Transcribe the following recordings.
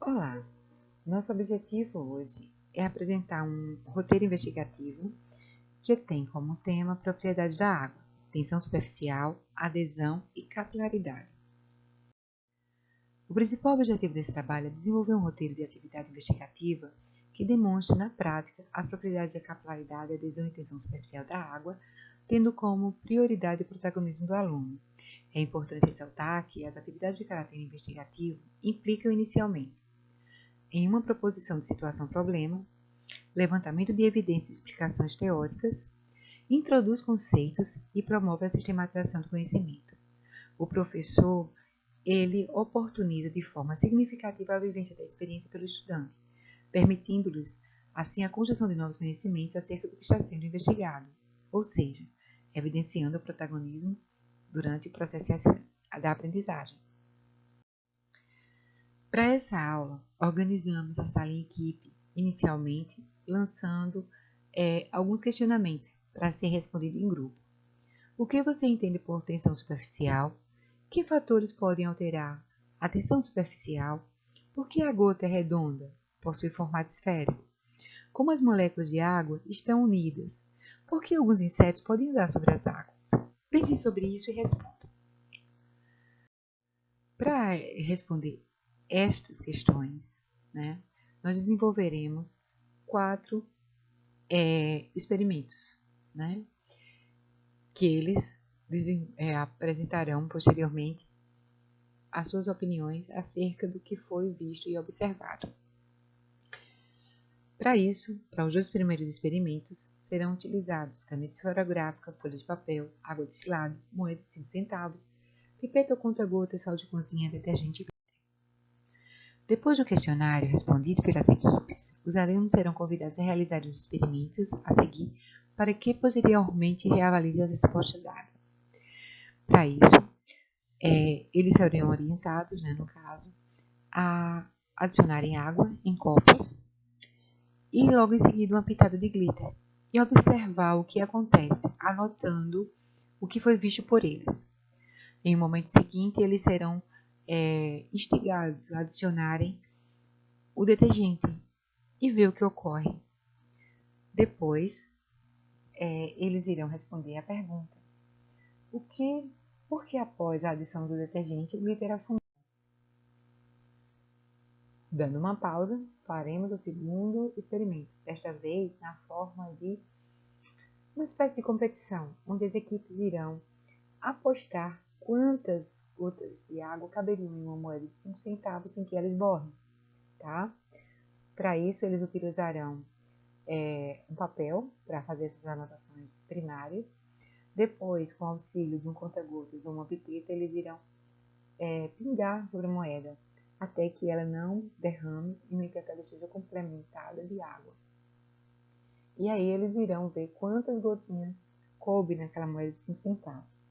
Olá! Nosso objetivo hoje é apresentar um roteiro investigativo que tem como tema propriedades da água, tensão superficial, adesão e capilaridade. O principal objetivo desse trabalho é desenvolver um roteiro de atividade investigativa que demonstre na prática as propriedades da capilaridade, adesão e tensão superficial da água, tendo como prioridade o protagonismo do aluno. É importante ressaltar que as atividades de caráter investigativo implicam inicialmente em uma proposição de situação-problema, levantamento de evidências e explicações teóricas, introduz conceitos e promove a sistematização do conhecimento. O professor, ele oportuniza de forma significativa a vivência da experiência pelo estudante, permitindo-lhes, assim, a construção de novos conhecimentos acerca do que está sendo investigado, ou seja, evidenciando o protagonismo durante o processo da aprendizagem. Para essa aula, organizamos a sala em equipe, inicialmente lançando alguns questionamentos para ser respondido em grupo. O que você entende por tensão superficial? Que fatores podem alterar a tensão superficial? Por que a gota é redonda? Possui formato esférico? Como as moléculas de água estão unidas? Por que alguns insetos podem andar sobre as águas? Pense sobre isso e responda. Para responder estas questões, nós desenvolveremos 4 experimentos, que eles apresentarão posteriormente as suas opiniões acerca do que foi visto e observado. Para isso, para os 2 primeiros experimentos, serão utilizados caneta esferográfica, folha de papel, água destilada, moeda de 5 centavos, pipeta ou conta-gota, sal de cozinha, detergente. Depois do questionário respondido pelas equipes, os alunos serão convidados a realizar os experimentos a seguir para que posteriormente reavalize as respostas dadas. Para isso, eles serão orientados, no caso, a adicionarem água em copos e logo em seguida uma pitada de glitter e observar o que acontece, anotando o que foi visto por eles. Em um momento seguinte, eles serão instigados a adicionarem o detergente e ver o que ocorre. Depois, eles irão responder a pergunta: por que após a adição do detergente o glitter afundou? Dando uma pausa, faremos o segundo experimento, desta vez na forma de uma espécie de competição, onde as equipes irão apostar quantas gotas de água caberiam em uma moeda de 5 centavos sem que ela esborre, tá? Para isso, eles utilizarão um papel para fazer essas anotações primárias. Depois, com o auxílio de um conta-gotas ou uma pipeta, eles irão pingar sobre a moeda até que ela não derrame e nem que ela seja complementada de água. E aí eles irão ver quantas gotinhas coube naquela moeda de 5 centavos.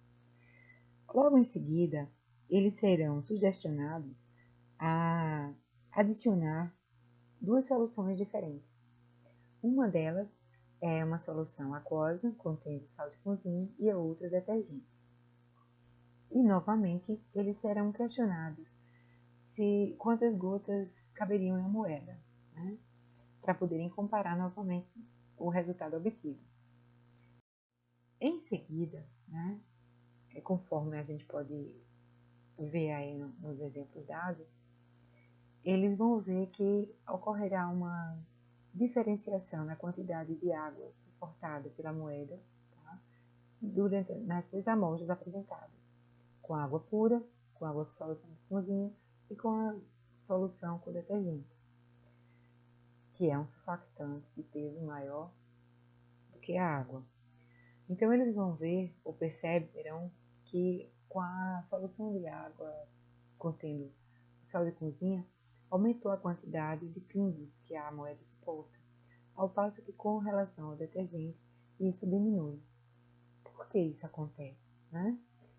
Logo em seguida, eles serão sugestionados a adicionar 2 soluções diferentes. Uma delas é uma solução aquosa, contendo sal de cozinha, e a outra detergente. E, novamente, eles serão questionados se quantas gotas caberiam na moeda, para poderem comparar novamente o resultado obtido. Em seguida, conforme a gente pode ver aí nos exemplos dados, eles vão ver que ocorrerá uma diferenciação na quantidade de água suportada pela moeda, nas 3 amostras apresentadas, com água pura, com água com solução de cozinha e com a solução com detergente, que é um surfactante de peso maior do que a água. Então, eles vão ver ou perceberão que com a solução de água contendo sal de cozinha, aumentou a quantidade de pingos que a moeda suporta, ao passo que com relação ao detergente, isso diminui. Por que isso acontece?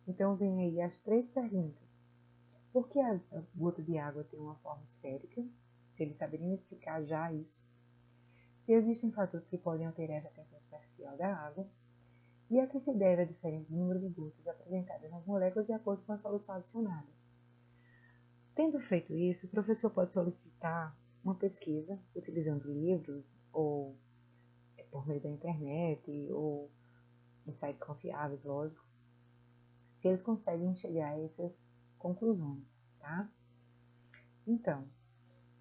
Então, vem aí as 3 perguntas. Por que a gota de água tem uma forma esférica? Se eles saberiam explicar já isso. Se existem fatores que podem alterar a tensão superficial da água. E a que se deve a diferente número de gotas apresentadas nas moléculas de acordo com a solução adicionada. Tendo feito isso, o professor pode solicitar uma pesquisa utilizando livros ou por meio da internet ou em sites confiáveis, lógico, se eles conseguem chegar a essas conclusões, tá? Então,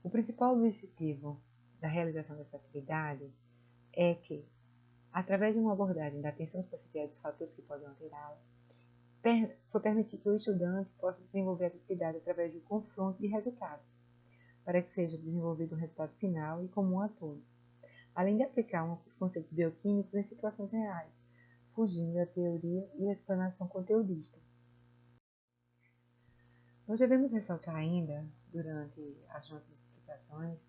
o principal objetivo da realização dessa atividade é que, através de uma abordagem da atenção superficial dos fatores que podem alterá-la, foi permitir que o estudante possa desenvolver a atividade através do confronto de resultados, para que seja desenvolvido um resultado final e comum a todos, além de aplicar os conceitos bioquímicos em situações reais, fugindo da teoria e explanação conteudista. Nós devemos ressaltar ainda, durante as nossas explicações,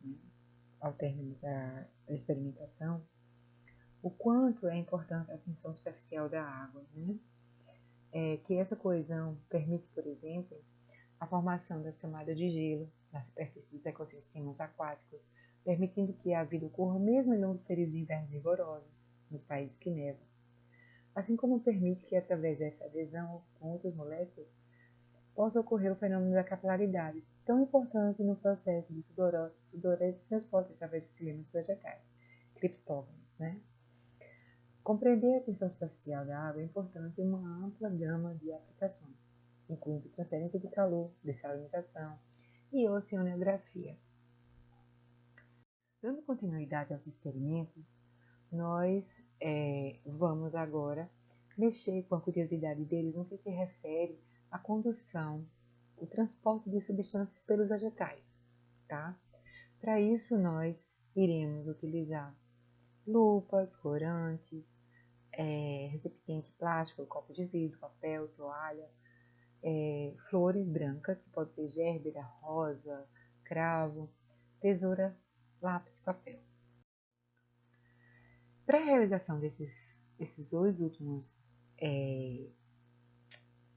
ao término da experimentação, o quanto é importante a tensão superficial da água, que essa coesão permite, por exemplo, a formação das camadas de gelo na superfície dos ecossistemas aquáticos, permitindo que a vida ocorra mesmo em longos períodos de invernos rigorosos, nos países que nevam, assim como permite que, através dessa adesão com outras moléculas, possa ocorrer o fenômeno da capilaridade, tão importante no processo de sudorese e transporte através dos filamentos vegetais, criptóganos. Compreender a tensão superficial da água é importante em uma ampla gama de aplicações, incluindo transferência de calor, dessalinização e oceanografia. Dando continuidade aos experimentos, nós vamos agora mexer com a curiosidade deles no que se refere à condução, o transporte de substâncias pelos vegetais, tá? Para isso, nós iremos utilizar lupas, corantes, recipiente plástico, copo de vidro, papel, toalha, flores brancas, que pode ser gérbera, rosa, cravo, tesoura, lápis e papel. Para a realização desses dois últimos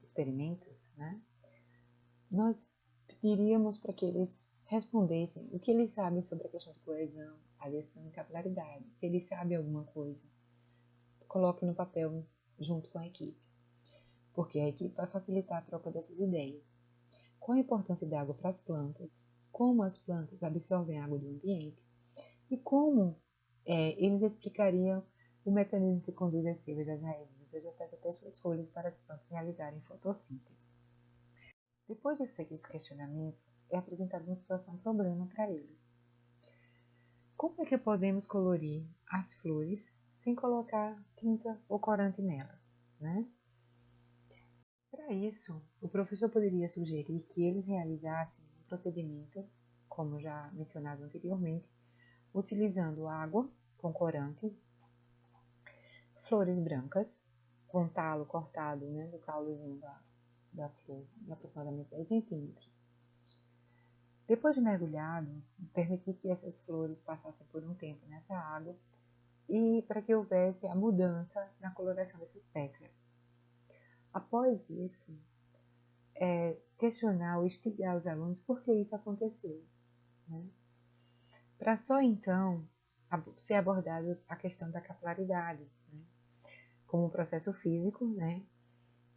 experimentos, nós pediríamos para que eles respondessem o que eles sabem sobre a questão de coesão, adesão e capilaridade. Se eles sabem alguma coisa, coloque no papel junto com a equipe, porque a equipe vai facilitar a troca dessas ideias. Qual a importância da água para as plantas, como as plantas absorvem a água do ambiente e como eles explicariam o mecanismo que conduz as seiva das raízes dos vegetais até suas folhas para as plantas realizarem fotossíntese. Depois de feito esse questionamento, é apresentada uma situação-problema para eles. Como é que podemos colorir as flores sem colocar tinta ou corante nelas, Para isso, o professor poderia sugerir que eles realizassem um procedimento, como já mencionado anteriormente, utilizando água com corante, flores brancas, com talo cortado do caulezinho da flor, de aproximadamente 10 centímetros. Depois de mergulhado, permitir que essas flores passassem por um tempo nessa água e para que houvesse a mudança na coloração dessas pétalas. Após isso, questionar ou instigar os alunos por que isso aconteceu, para só então ser abordado a questão da capilaridade, como um processo físico,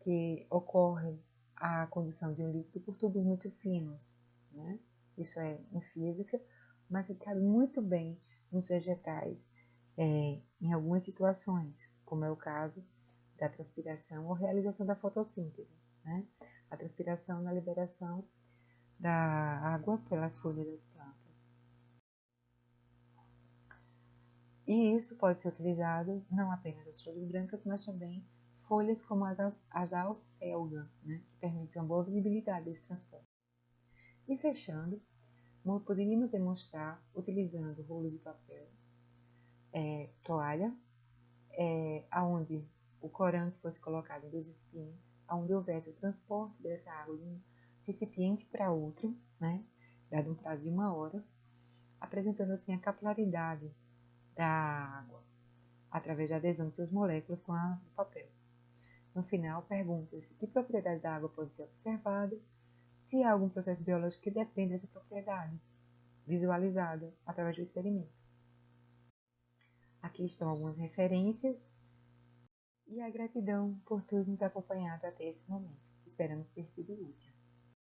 que ocorre a condução de um líquido por tubos muito finos, Isso é em física, mas que cabe muito bem nos vegetais em algumas situações, como é o caso da transpiração ou realização da fotossíntese, A transpiração na liberação da água pelas folhas das plantas. E isso pode ser utilizado não apenas as flores brancas, mas também folhas como as da alcelga, que permitem uma boa visibilidade desse transporte. E fechando, poderíamos demonstrar utilizando rolo de papel, toalha, onde o corante fosse colocado em 2 recipientes, onde houvesse o transporte dessa água de um recipiente para outro, dado um prazo de 1 hora, apresentando assim a capilaridade da água, através da adesão de suas moléculas com a do papel. No final, pergunta-se que propriedade da água pode ser observada, se há algum processo biológico que depende dessa propriedade, visualizada através do experimento. Aqui estão algumas referências e a gratidão por ter nos acompanhado até esse momento. Esperamos ter sido útil.